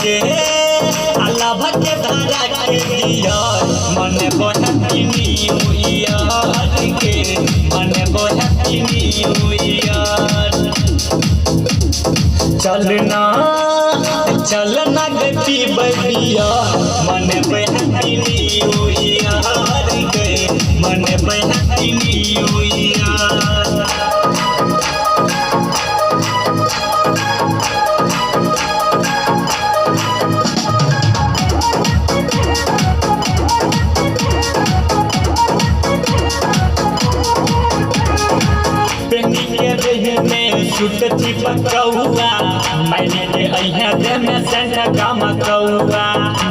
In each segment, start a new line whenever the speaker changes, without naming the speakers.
के अल्लाह के धारा के दिया मन हैप्पी न्यू ईयर के मन हैप्पी न्यू ईयर। चलना चलना गति बढ़िया मन हैप्पी न्यू ईयर के मन हैप्पी न्यू ईयर। सुट चिपकौआ मैंने के अहिया दे में सेंटा काम कौआ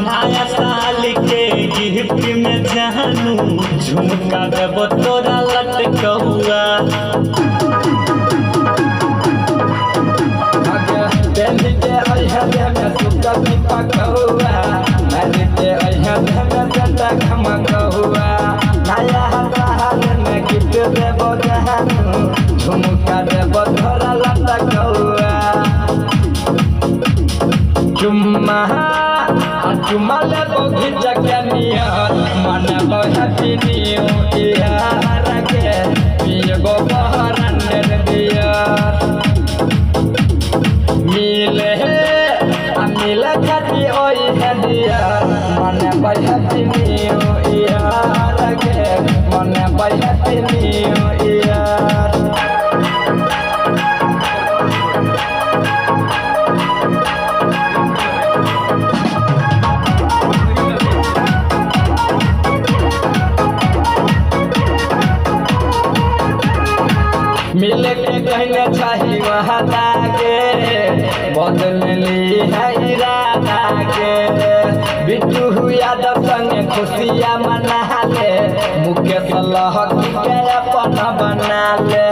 नया साल के गिफ्ट में जानू झुमका देबो तोरा लटकौआ। मैंने के अहिया दे में सुट चिपकौआ मैंने के अहिया दे में सेंटा काम कौआ नया साल में गिफ्ट देबो जानू झुमका देबो तोरा लटकौआ। चुम्मा चुम्मा लेबो घिच के नियर मनबो हैप्पी न्यू ईयर के पियबो बहरंडर बियर। मिले मिले खाती ओई है डियर मनबो हैप्पी न्यू ईयर के मनबो हैप्पी न्यू ईयर। मिले के कहने चाहिए वहादा के बदल ली है इरादा के बिट्टू यादव संगे खुशियाँ मना ले मुकेश लहकी के अपन बना ले।